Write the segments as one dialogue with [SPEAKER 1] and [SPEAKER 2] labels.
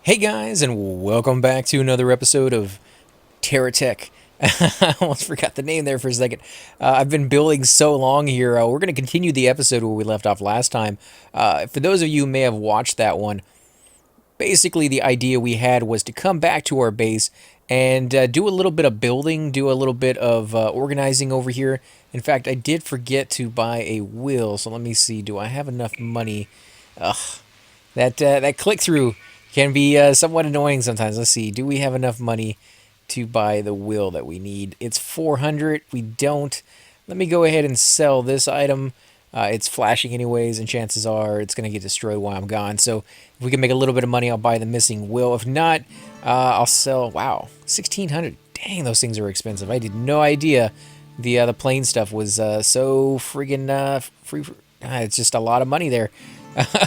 [SPEAKER 1] Hey guys, and welcome back to another episode of Terra Tech. I almost forgot the name there for a second. I've been building so long here. We're going to continue the episode where we left off last time. For those of you who may have watched that one, basically the idea we had was to come back to our base and do a little bit of building, do a little bit of organizing over here. In fact, I did forget to buy a wheel, so let me see. Do I have enough money? Ugh, that click through can be somewhat annoying sometimes. Let's see. Do we have enough money to buy the wheel that we need? It's 400. We don't. Let me go ahead and sell this item. It's flashing anyways, and chances are it's going to get destroyed while I'm gone. So if we can make a little bit of money, I'll buy the missing wheel. If not, I'll sell. Wow, 1,600. Dang, those things are expensive. I did no idea the plane stuff was so friggin' free. It's just a lot of money there.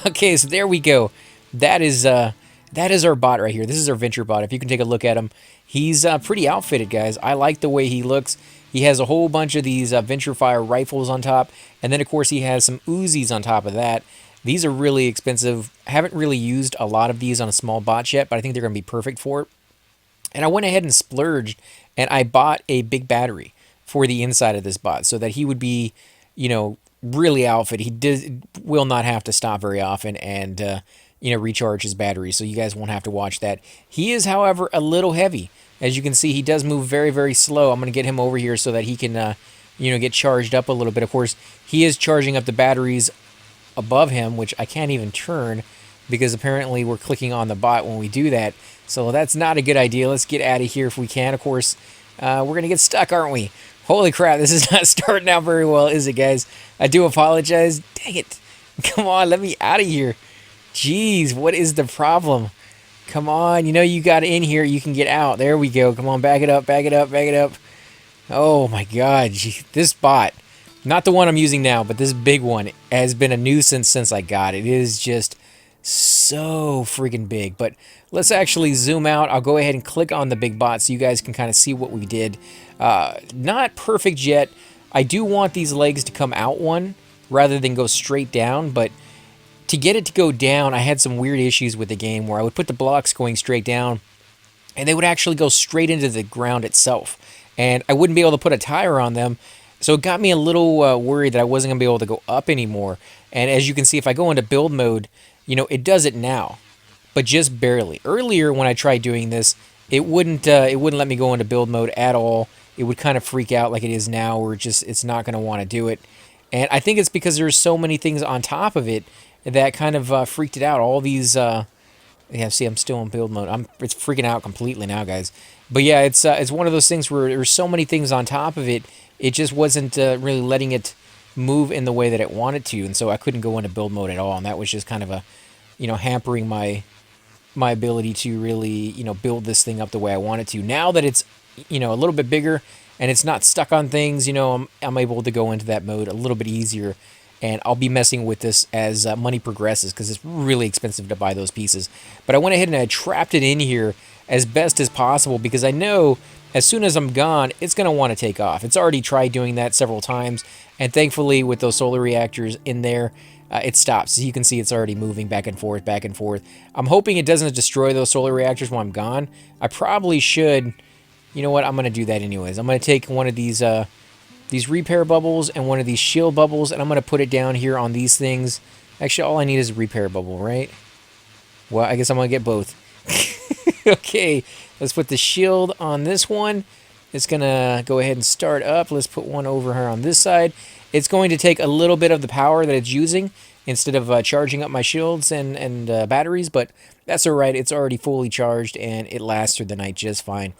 [SPEAKER 1] Okay, so there we go. That is our bot right here. This is our venture bot. If you can take a look at him, he's pretty outfitted, guys. I like the way he looks. He has a whole bunch of these venture fire rifles on top, and then of course he has some Uzis on top of that. These are really expensive. I haven't really used a lot of these on a small bot yet, but I think they're going to be perfect for it. And I went ahead and splurged, and I bought a big battery for the inside of this bot so that he would be, really outfitted. Will not have to stop very often and recharge his battery, so you guys won't have to watch that. He is, however, a little heavy. As you can see, he does move very, very slow. I'm going to get him over here so that he can, get charged up a little bit. Of course, he is charging up the batteries above him, which I can't even turn because apparently we're clicking on the bot when we do that. So that's not a good idea. Let's get out of here if we can. Of course, we're going to get stuck, aren't we? Holy crap, this is not starting out very well, is it, guys? I do apologize. Dang it. Come on, let me out of here. Jeez, what is the problem? Come on, you got in here, you can get out. There we go. Come on, back it up, back it up, back it up. Oh my god, this bot, not the one I'm using now, but this big one has been a nuisance since I got it. It is just so freaking big. But let's actually zoom out. I'll go ahead and click on the big bot so you guys can kind of see what we did. Not perfect yet. I do want these legs to come out one rather than go straight down, but to get it to go down, I had some weird issues with the game where I would put the blocks going straight down and they would actually go straight into the ground itself. And I wouldn't be able to put a tire on them. So it got me a little worried that I wasn't going to be able to go up anymore. And as you can see, if I go into build mode, it does it now, but just barely. Earlier when I tried doing this, it wouldn't let me go into build mode at all. It would kind of freak out like it is now, where it's not going to want to do it. And I think it's because there's so many things on top of it that kind of freaked it out. All these, yeah, see, I'm still in build mode. It's freaking out completely now, guys. But yeah, it's one of those things where there's so many things on top of it, it just wasn't really letting it move in the way that it wanted to, and so I couldn't go into build mode at all, and that was just kind of hampering my ability to really, build this thing up the way I wanted to. Now that it's, a little bit bigger and it's not stuck on things, I'm able to go into that mode a little bit easier. And I'll be messing with this as money progresses because it's really expensive to buy those pieces. But I went ahead and I trapped it in here as best as possible because I know as soon as I'm gone, it's going to want to take off. It's already tried doing that several times. And thankfully, with those solar reactors in there, it stops. So you can see it's already moving back and forth, back and forth. I'm hoping it doesn't destroy those solar reactors while I'm gone. I probably should. You know what? I'm going to do that anyways. I'm going to take one of these repair bubbles and one of these shield bubbles, and I'm going to put it down here on these things. Actually, all I need is a repair bubble, right? Well, I guess I'm going to get both. Okay, let's put the shield on this one. It's going to go ahead and start up. Let's put one over here on this side. It's going to take a little bit of the power that it's using instead of charging up my shields and batteries, but that's all right. It's already fully charged, and it lasts through the night just fine.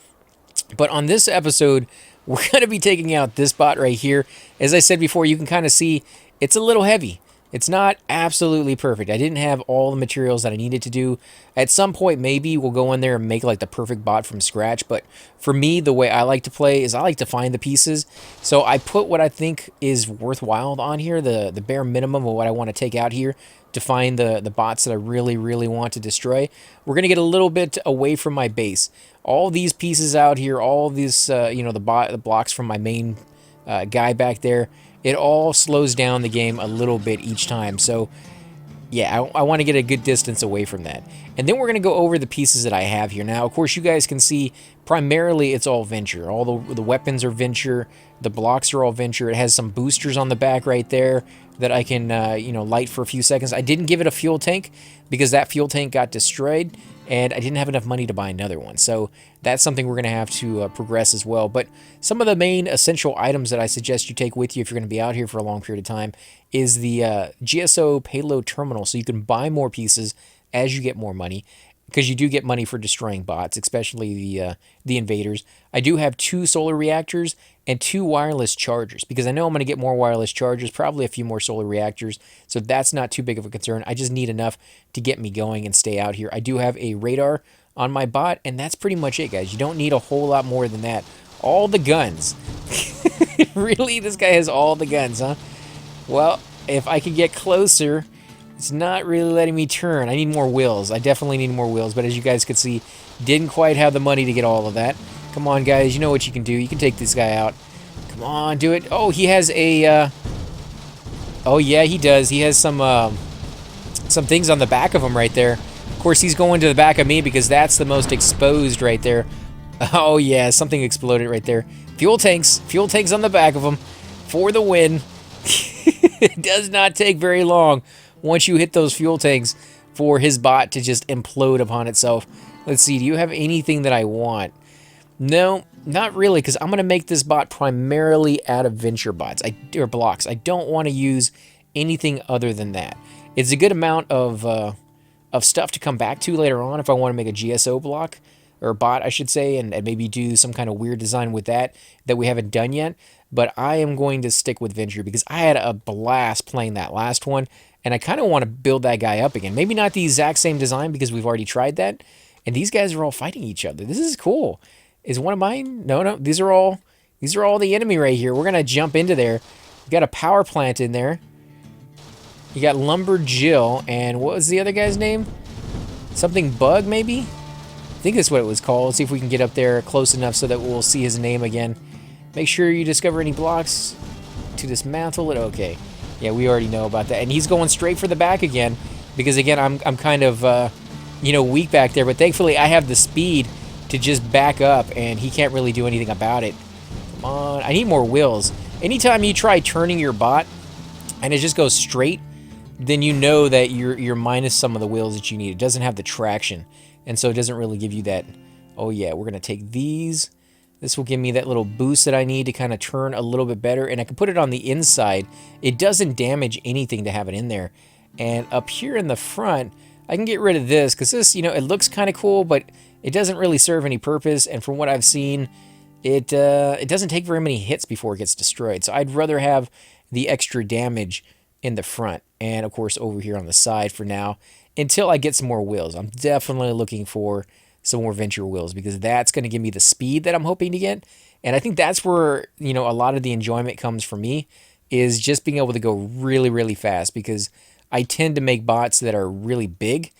[SPEAKER 1] But on this episode, we're going to be taking out this bot right here. As I said before, you can kind of see it's a little heavy. It's not absolutely perfect. I didn't have all the materials that I needed to do. At some point, maybe we'll go in there and make like the perfect bot from scratch. But for me, the way I like to play is I like to find the pieces. So I put what I think is worthwhile on here, the bare minimum of what I want to take out here to find the bots that I really, really want to destroy. We're going to get a little bit away from my base. All these pieces out here, all these, the blocks from my main guy back there, it all slows down the game a little bit each time. So Yeah, I want to get a good distance away from that. And then we're going to go over the pieces that I have here. Now, of course, you guys can see primarily it's all Venture. All the weapons are Venture. The blocks are all Venture. It has some boosters on the back right there that I can, light for a few seconds. I didn't give it a fuel tank because that fuel tank got destroyed, and I didn't have enough money to buy another one. So that's something we're going to have to progress as well. But some of the main essential items that I suggest you take with you if you're going to be out here for a long period of time is the GSO payload terminal, so you can buy more pieces as you get more money, because you do get money for destroying bots, especially the invaders. I do have 2 solar reactors and 2 wireless chargers, because I know I'm going to get more wireless chargers, probably a few more solar reactors, so that's not too big of a concern. I just need enough to get me going and stay out here. I do have a radar on my bot, and that's pretty much it, guys. You don't need a whole lot more than that. All the guns. Really? This guy has all the guns, huh? Well, if I could get closer, it's not really letting me turn. I need more wheels. I definitely need more wheels, but as you guys could see, didn't quite have the money to get all of that. Come on, guys, you know what you can do. You can take this guy out. Come on, do it. Oh, he has a, oh, yeah, he does. He has some things on the back of him right there. Of course, he's going to the back of me because that's the most exposed right there. Oh, yeah, something exploded right there. Fuel tanks on the back of him for the win. It does not take very long once you hit those fuel tanks for his bot to just implode upon itself. Let's see, do you have anything that I want? No, not really, because I'm going to make this bot primarily out of Venture bots, or blocks. I don't want to use anything other than that. It's a good amount of stuff to come back to later on if I want to make a GSO block, or bot, I should say, and maybe do some kind of weird design with that we haven't done yet. But I am going to stick with Venture because I had a blast playing that last one, and I kind of want to build that guy up again. Maybe not the exact same design because we've already tried that, and these guys are all fighting each other. This is cool. Is one of mine? No, these are all the enemy right here. We're gonna jump into there. We got a power plant in there. You got Lumber Jill, and what was the other guy's name? Something Bug, maybe? I think that's what it was called. Let's see if we can get up there close enough so that we'll see his name again. Make sure you discover any blocks to dismantle it. Okay. Yeah, we already know about that. And he's going straight for the back again because, again, I'm kind of, weak back there. But thankfully, I have the speed to just back up, and he can't really do anything about it. Come on. I need more wheels. Anytime you try turning your bot and it just goes straight, then you know that you're minus some of the wheels that you need. It doesn't have the traction, and so it doesn't really give you that. Oh, yeah, we're going to take these. This will give me that little boost that I need to kind of turn a little bit better. And I can put it on the inside. It doesn't damage anything to have it in there. And up here in the front, I can get rid of this because this, it looks kind of cool, but it doesn't really serve any purpose. And from what I've seen, it doesn't take very many hits before it gets destroyed. So I'd rather have the extra damage in the front. And, of course, over here on the side for now until I get some more wheels. I'm definitely looking for some more Venture wheels because that's going to give me the speed that I'm hoping to get. And I think that's where, a lot of the enjoyment comes for me, is just being able to go really, really fast, because I tend to make bots that are really big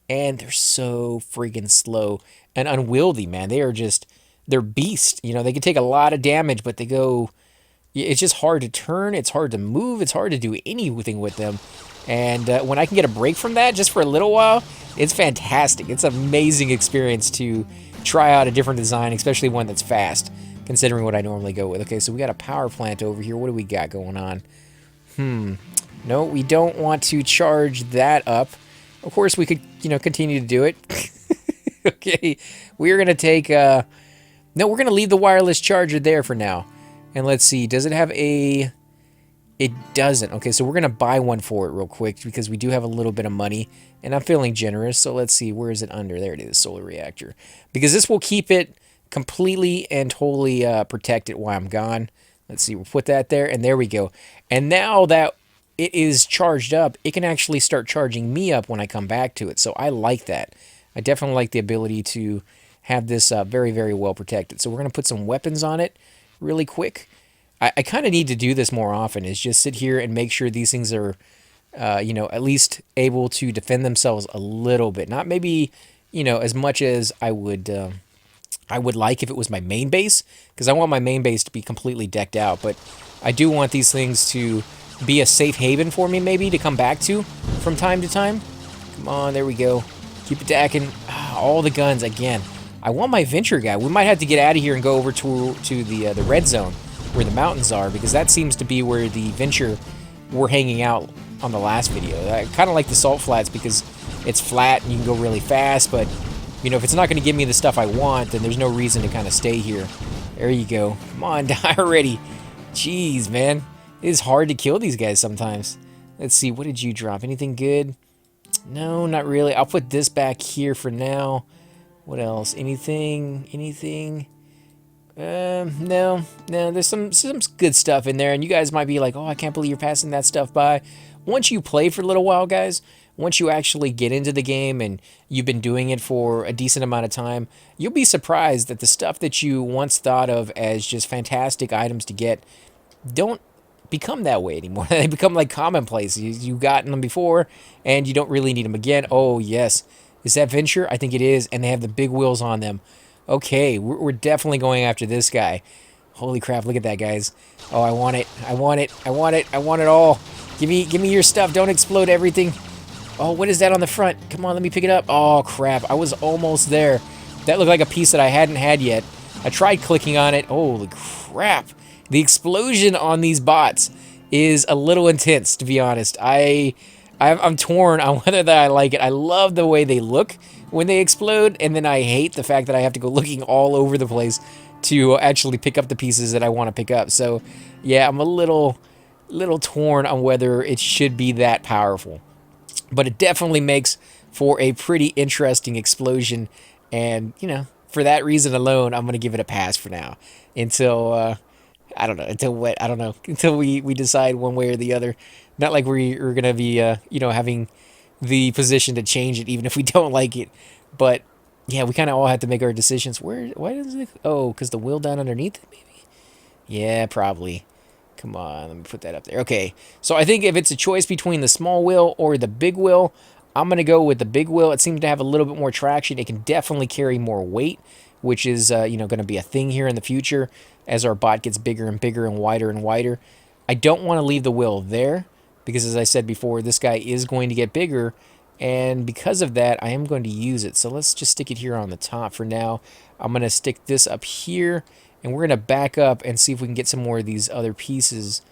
[SPEAKER 1] and they're so freaking slow and unwieldy, man. They're beasts. They can take a lot of damage, but it's just hard to turn. It's hard to move. It's hard to do anything with them. And when I can get a break from that just for a little while, it's fantastic. It's an amazing experience to try out a different design, especially one that's fast, considering what I normally go with. Okay, so we got a power plant over here. What do we got going on? No, we don't want to charge that up. Of course, we could, continue to do it. Okay, we're going to take... no, we're going to leave the wireless charger there for now. And let's see, does it have a... It doesn't. Okay, so we're going to buy one for it real quick because we do have a little bit of money, and I'm feeling generous. So let's see, where is it under? There it is, solar reactor. Because this will keep it completely and totally protected while I'm gone. Let's see, we'll put that there, and there we go. And now that it is charged up, it can actually start charging me up when I come back to it. So I like that. I definitely like the ability to have this very, very well protected. So we're going to put some weapons on it really quick. I kind of need to do this more often, is just sit here and make sure these things are, at least able to defend themselves a little bit. Not maybe, as much as I would like if it was my main base, because I want my main base to be completely decked out. But I do want these things to be a safe haven for me, maybe, to come back to from time to time. Come on, there we go. Keep attacking. Ah, all the guns again. I want my venture guy. We might have to get out of here and go over to the red zone where the mountains are, because that seems to be where the venture were hanging out on the last video. I kind of like the salt flats because it's flat and you can go really fast, but you know, if it's not going to give me the stuff I want, then there's no reason to kind of stay here. There you go. Come on, die already. Jeez, man. It is hard to kill these guys sometimes. Let's see, what did you drop? Anything good? No, not really. I'll put this back here for now. What else? Anything? Anything? No. There's some good stuff in there, and you guys might be like, oh, I can't believe you're passing that stuff by. Once you play for a little while, guys, once you actually get into the game and you've been doing it for a decent amount of time, you'll be surprised that the stuff that you once thought of as just fantastic items to get don't become that way anymore. They become like commonplace. You've gotten them before, and you don't really need them again. Oh, yes. Is that Venture? I think it is, and they have the big wheels on them. Okay, we're definitely going after this guy. Holy crap, look at that, guys. Oh, I want it. I want it. I want it. I want it all. Give me your stuff. Don't explode everything. Oh, what is that on the front? Come on, let me pick it up. Oh, crap. I was almost there. That looked like a piece that I hadn't had yet. I tried clicking on it. Holy crap. The explosion on these bots is a little intense, to be honest. I'm torn on whether that I like it. I love the way they look when they explode, and then I hate the fact that I have to go looking all over the place to actually pick up the pieces that I want to pick up. So, yeah, I'm a little torn on whether it should be that powerful. But it definitely makes for a pretty interesting explosion, and, you know, for that reason alone, I'm going to give it a pass for now. Until, I don't know, until we decide one way or the other. Not like we're going to be, you know, having the position to change it, even if we don't like it. But, yeah, we kind of all have to make our decisions. Why does it, oh, because the wheel down underneath it, maybe? Yeah, probably. Come on, let me put that up there. Okay, so I think if it's a choice between the small wheel or the big wheel, I'm going to go with the big wheel. It seems to have a little bit more traction. It can definitely carry more weight, which is, you know, going to be a thing here in the future as our bot gets bigger and bigger and wider. I don't want to leave the wheel there because, as I said before, this guy is going to get bigger, and because of that, I am going to use it. So let's just stick it here on the top for now. I'm going to stick this up here, and we're going to back up and see if we can get some more of these other pieces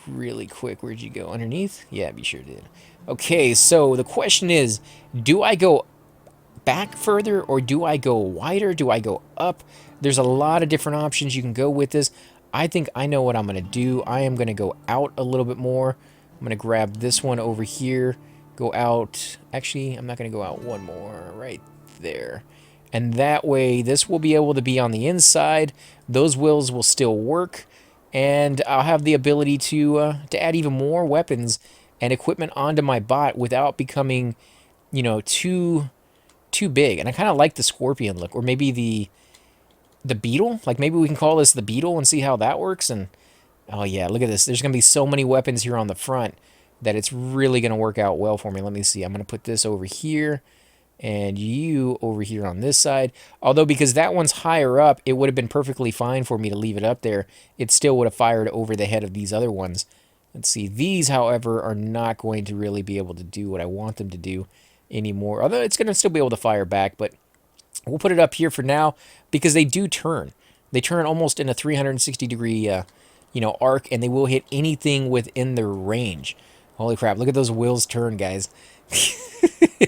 [SPEAKER 1] really quick. Where'd you go? Underneath? Yeah, you sure did. Okay, so the question is, do I go back further or do I go wider? Do I go up? There's a lot of different options you can go with this. I think I know what I'm going to do. I am going to go out a little bit more. I'm going to grab this one over here. Go out. Actually, I'm not going to go out one more. Right there. And that way, this will be able to be on the inside. Those wheels will still work. And I'll have the ability to add even more weapons and equipment onto my bot without becoming, you know, too big. And I kind of like the scorpion look. Or maybe the beetle. Like, maybe we can call this the beetle and see how that works. And, oh, yeah, look at this. There's going to be so many weapons here on the front that it's really going to work out well for me. Let me see. I'm going to put this over here. And you over here on this side. Although, because that one's higher up, it would have been perfectly fine for me to leave it up there. It still would have fired over the head of these other ones. Let's see. These, however, are not going to really be able to do what I want them to do anymore. Although it's going to still be able to fire back, but we'll put it up here for now because they do turn. They turn almost in a 360-degree, you know, arc, and they will hit anything within their range. Holy crap! Look at those wheels turn, guys.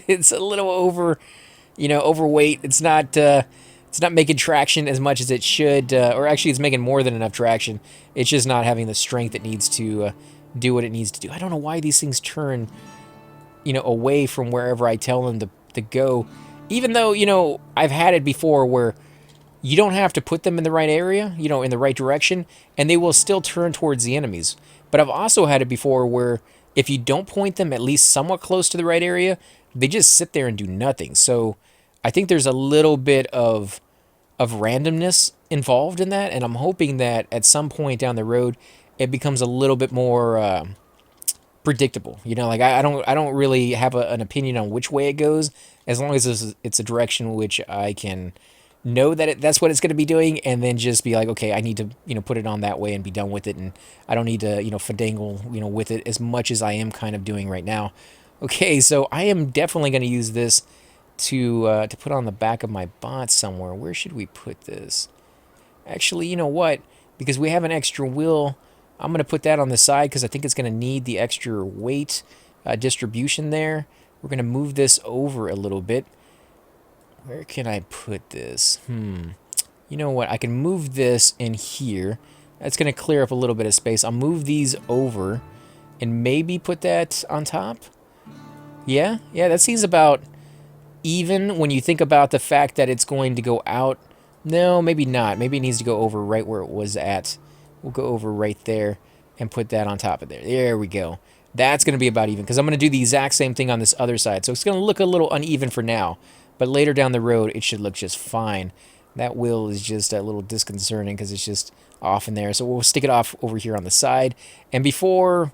[SPEAKER 1] It's a little overweight. It's not making traction as much as it should, or actually it's making more than enough traction. It's just not having the strength it needs to do what it needs to do. I don't know why these things turn, you know, away from wherever I tell them to go. Even though, you know, I've had it before where you don't have to put them in the right area, you know, in the right direction, and they will still turn towards the enemies. But I've also had it before where if you don't point them at least somewhat close to the right area, they just sit there and do nothing. So I think there's a little bit of randomness involved in that, and I'm hoping that at some point down the road it becomes a little bit more predictable. You know, like I don't really have an opinion on which way it goes, as long as it's a direction which I can know that that's what it's going to be doing, and then just be like, okay, I need to, put it on that way and be done with it, and I don't need to, fandangle, with it as much as I am kind of doing right now. Okay, so I am definitely going to use this to put on the back of my bot somewhere. Where should we put this? Actually, you know what? Because we have an extra wheel, I'm going to put that on the side because I think it's going to need the extra weight distribution there. We're going to move this over a little bit. Where can I put this? You know what? I can move this in here. That's going to clear up a little bit of space. I'll move these over and maybe put that on top. Yeah, that seems about even when you think about the fact that it's going to go out. No, maybe not. Maybe it needs to go over right where it was at. We'll go over right there and put that on top of there. There we go. That's going to be about even because I'm going to do the exact same thing on this other side. So it's going to look a little uneven for now, but later down the road, it should look just fine. That wheel is just a little disconcerting because it's just off in there. So we'll stick it off over here on the side. And before,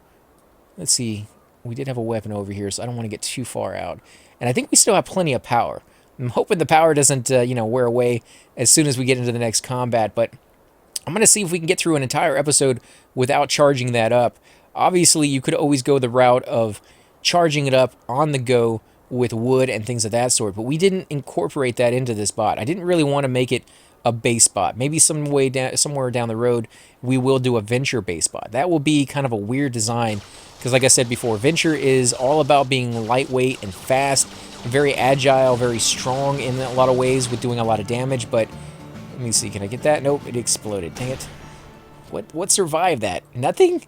[SPEAKER 1] let's see, we did have a weapon over here, so I don't want to get too far out. And I think we still have plenty of power. I'm hoping the power doesn't, wear away as soon as we get into the next combat, but I'm going to see if we can get through an entire episode without charging that up. Obviously, you could always go the route of charging it up on the go with wood and things of that sort, but we didn't incorporate that into this bot. I didn't really want to make it a base bot. Maybe somewhere down the road, we will do a venture base bot. That will be kind of a weird design, because like I said before, venture is all about being lightweight and fast, very agile, very strong in a lot of ways with doing a lot of damage, but let me see, can I get that? Nope, it exploded. Dang it. What survived that? Nothing?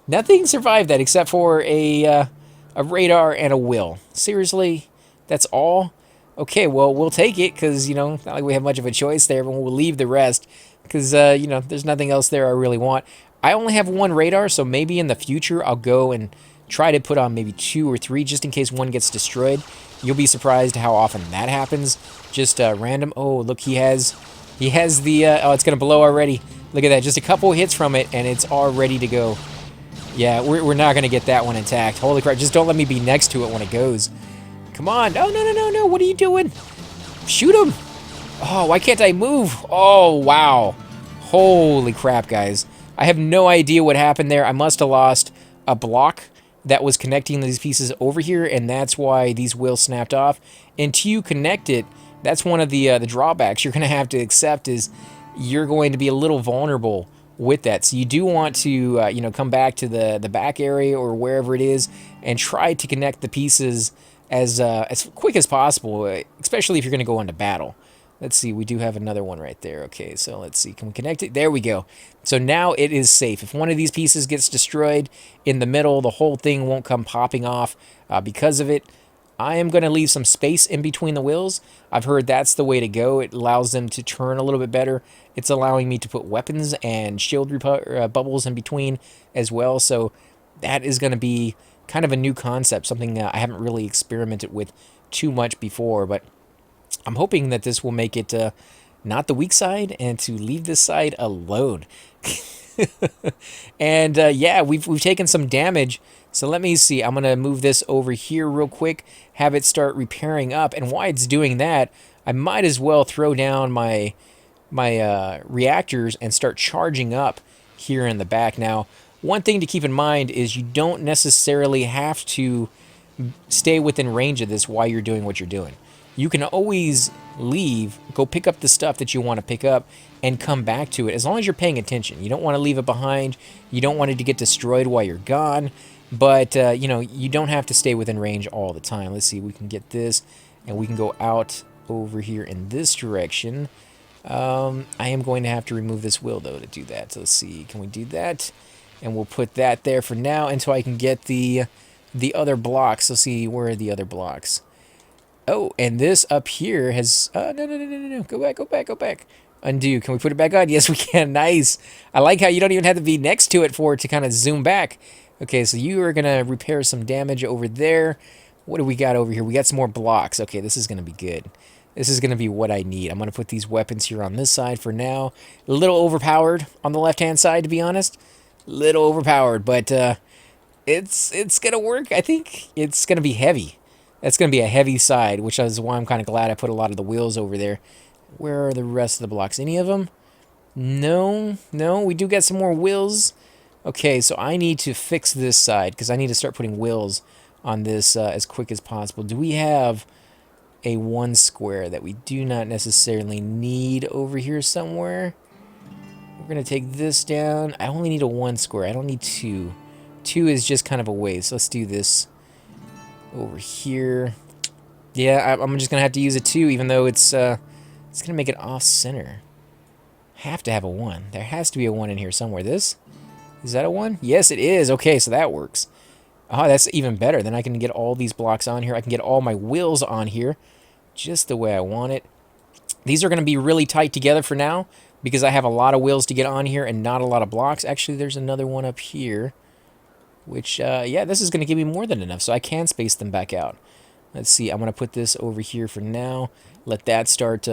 [SPEAKER 1] Nothing survived that except for a radar and a will. Seriously? That's all? Okay, well, we'll take it because, not like we have much of a choice there, but we'll leave the rest because, there's nothing else there I really want. I only have one radar, so maybe in the future I'll go and try to put on maybe 2 or 3 just in case one gets destroyed. You'll be surprised how often that happens. Just random. Oh, look, he has the, oh, it's going to blow already. Look at that. Just a couple hits from it, and it's all ready to go. Yeah, we're not going to get that one intact. Holy crap. Just don't let me be next to it when it goes. Come on. Oh, no. What are you doing? Shoot him. Oh, why can't I move? Oh, wow. Holy crap, guys. I have no idea what happened there. I must have lost a block that was connecting these pieces over here, and that's why these wheels snapped off. Until you connect it, that's one of the drawbacks you're going to have to accept is you're going to be a little vulnerable with that. So you do want to, come back to the back area or wherever it is and try to connect the pieces as quick as possible, especially if you're going to go into battle. Let's see, we do have another one right there. Okay, so let's see, can we connect it? There we go. So now it is safe. If one of these pieces gets destroyed in the middle, the whole thing won't come popping off because of it. I am going to leave some space in between the wheels. I've heard that's the way to go. It allows them to turn a little bit better. It's allowing me to put weapons and shield bubbles in between as well. So that is going to be kind of a new concept, something I haven't really experimented with too much before. But I'm hoping that this will make it not the weak side and to leave this side alone. And yeah, we've taken some damage. So let me see. I'm going to move this over here real quick, have it start repairing up. And while it's doing that, I might as well throw down my reactors and start charging up here in the back. Now, one thing to keep in mind is you don't necessarily have to stay within range of this while you're doing what you're doing. You can always leave, go pick up the stuff that you want to pick up, and come back to it as long as you're paying attention. You don't want to leave it behind. You don't want it to get destroyed while you're gone. But, you don't have to stay within range all the time. Let's see, we can get this, and we can go out over here in this direction. I am going to have to remove this wheel, though, to do that. So let's see, can we do that? And we'll put that there for now until I can get the other blocks. Let's see, where are the other blocks? Oh, and this up here has... no. Go back. Undo. Can we put it back on? Yes, we can. Nice. I like how you don't even have to be next to it for it to kind of zoom back. Okay, so you are going to repair some damage over there. What do we got over here? We got some more blocks. Okay, this is going to be good. This is going to be what I need. I'm going to put these weapons here on this side for now. A little overpowered on the left-hand side, to be honest. Little overpowered, but it's going to work. I think it's going to be heavy. That's going to be a heavy side, which is why I'm kind of glad I put a lot of the wheels over there. Where are the rest of the blocks? Any of them? No, no. We do get some more wheels. Okay, so I need to fix this side because I need to start putting wheels on this as quick as possible. Do we have a 1 square that we do not necessarily need over here somewhere? We're going to take this down. I only need a 1 square. I don't need 2. 2 is just kind of a waste. Let's do this over here. Yeah, I'm just going to have to use a 2 even though it's going to make it off-center. Have to have a 1. There has to be a 1 in here somewhere. This? Is that a 1? Yes, it is. Okay, so that works. Oh, that's even better. Then I can get all these blocks on here. I can get all my wheels on here just the way I want it. These are going to be really tight together for now because I have a lot of wheels to get on here and not a lot of blocks. Actually, there's another one up here, which, yeah, this is going to give me more than enough, so I can space them back out. Let's see. I'm going to put this over here for now. Let that start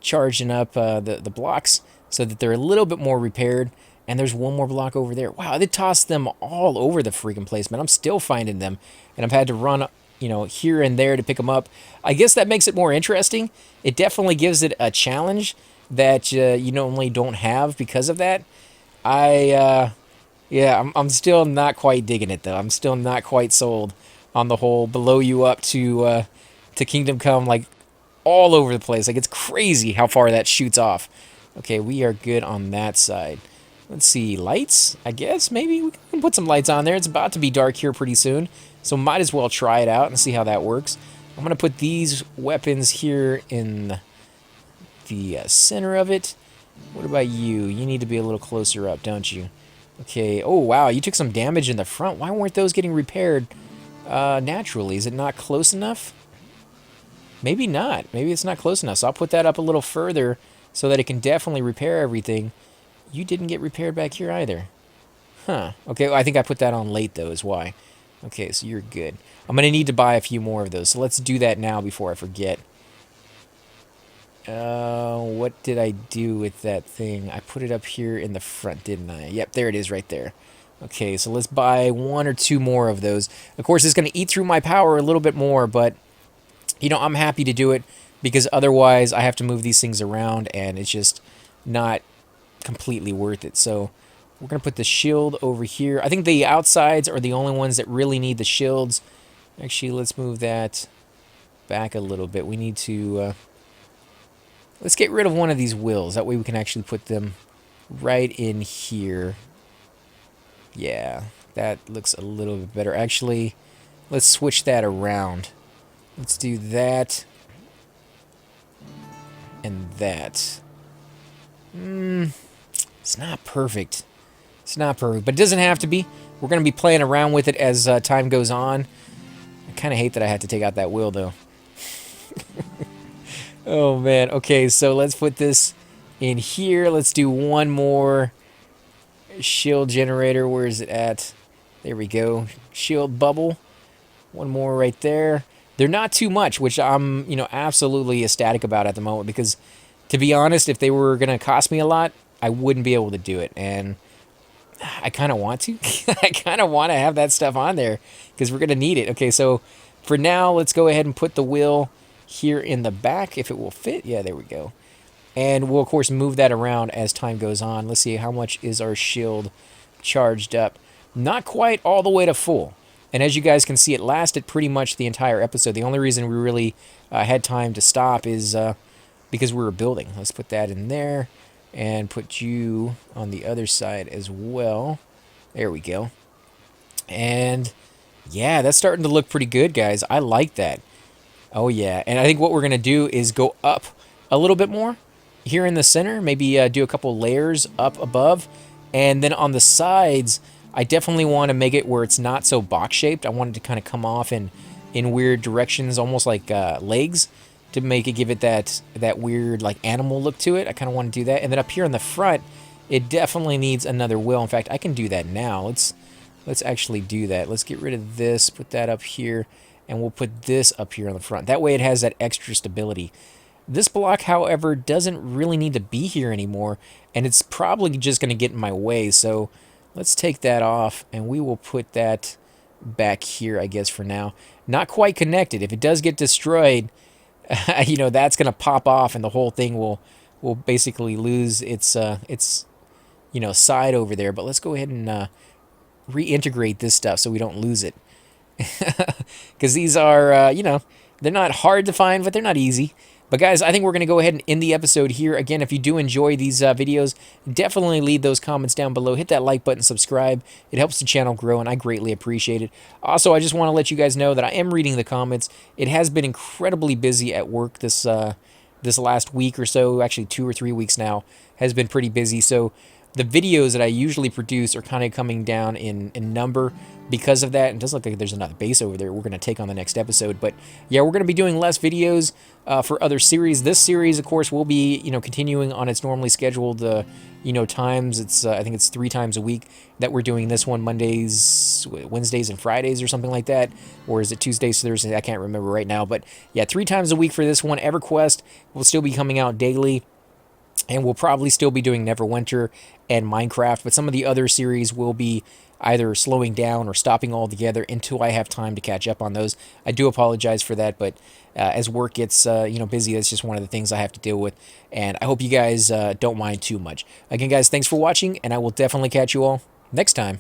[SPEAKER 1] charging up the blocks so that they're a little bit more repaired. And there's one more block over there. Wow, they tossed them all over the freaking place, man. I'm still finding them. And I've had to run, you know, here and there to pick them up. I guess that makes it more interesting. It definitely gives it a challenge that you normally don't have because of that. Yeah, I'm still not quite digging it, though. I'm still not quite sold on the whole blow you up to Kingdom Come, like, all over the place. Like, it's crazy how far that shoots off. Okay, we are good on that side. Let's see, lights, I guess, maybe we can put some lights on there. It's about to be dark here pretty soon, so might as well try it out and see how that works. I'm going to put these weapons here in the center of it. What about you? You need to be a little closer up, don't you? Okay, oh wow, you took some damage in the front. Why weren't those getting repaired naturally? Is it not close enough? Maybe not. Maybe it's not close enough, so I'll put that up a little further so that it can definitely repair everything. You didn't get repaired back here either. Huh. Okay, well, I think I put that on late, though, is why. Okay, so you're good. I'm going to need to buy a few more of those, so let's do that now before I forget. What did I do with that thing? I put it up here in the front, didn't I? Yep, there it is right there. Okay, so let's buy 1 or 2 more of those. Of course, it's going to eat through my power a little bit more, but, you know, I'm happy to do it because otherwise I have to move these things around, and it's just not completely worth it. So we're going to put the shield over here. I think the outsides are the only ones that really need the shields. Actually, let's move that back a little bit. We need to... let's get rid of one of these wheels. That way we can actually put them right in here. Yeah, that looks a little bit better. Actually, let's switch that around. Let's do that and that. It's not perfect. It's not perfect, but it doesn't have to be. We're going to be playing around with it as time goes on. I kind of hate that I had to take out that wheel, though. Oh, man. Okay, so let's put this in here. Let's do one more shield generator. Where is it at? There we go. Shield bubble. One more right there. They're not too much, which I'm, you know, absolutely ecstatic about at the moment because, to be honest, if they were going to cost me a lot, I wouldn't be able to do it, and I kind of want to. I kind of want to have that stuff on there because we're going to need it. Okay, so for now, let's go ahead and put the wheel here in the back if it will fit. Yeah, there we go. And we'll, of course, move that around as time goes on. Let's see, how much is our shield charged up? Not quite all the way to full. And as you guys can see, it lasted pretty much the entire episode. The only reason we really had time to stop is because we were building. Let's put that in there. And put you on the other side as well. There we go. And yeah, that's starting to look pretty good, guys. I like that. Oh yeah, and I think what we're going to do is go up a little bit more here in the center. Maybe do a couple layers up above. And then on the sides, I definitely want to make it where it's not so box-shaped. I want it to kind of come off in weird directions, almost like legs, to make it give it that weird like animal look to it. I kind of want to do that. And then up here in the front, it definitely needs another wheel. In fact, I can do that now. Let's actually do that. Let's get rid of this, put that up here, and we'll put this up here on the front. That way it has that extra stability. This block, however, doesn't really need to be here anymore, and it's probably just going to get in my way. So let's take that off, and we will put that back here, I guess, for now. Not quite connected. If it does get destroyed, that's going to pop off, and the whole thing will basically lose its side over there. But let's go ahead and reintegrate this stuff so we don't lose it. Because these are, they're not hard to find, but they're not easy. But guys, I think we're going to go ahead and end the episode here. Again, if you do enjoy these videos, definitely leave those comments down below. Hit that like button, subscribe. It helps the channel grow, and I greatly appreciate it. Also, I just want to let you guys know that I am reading the comments. It has been incredibly busy at work this last week or so. Actually, 2 or 3 weeks now has been pretty busy. So the videos that I usually produce are kind of coming down in number because of that. It doesn't look like there's another base over there we're going to take on the next episode. But yeah, we're going to be doing less videos for other series. This series, of course, will be continuing on its normally scheduled times. It's I think it's 3 times a week that we're doing this one: Mondays, Wednesdays, and Fridays, or something like that. Or is it Tuesdays, Thursdays? I can't remember right now. But yeah, 3 times a week for this one. EverQuest will still be coming out daily. And we'll probably still be doing Neverwinter and Minecraft, but some of the other series will be either slowing down or stopping altogether until I have time to catch up on those. I do apologize for that, but as work gets busy, that's just one of the things I have to deal with. And I hope you guys don't mind too much. Again, guys, thanks for watching, and I will definitely catch you all next time.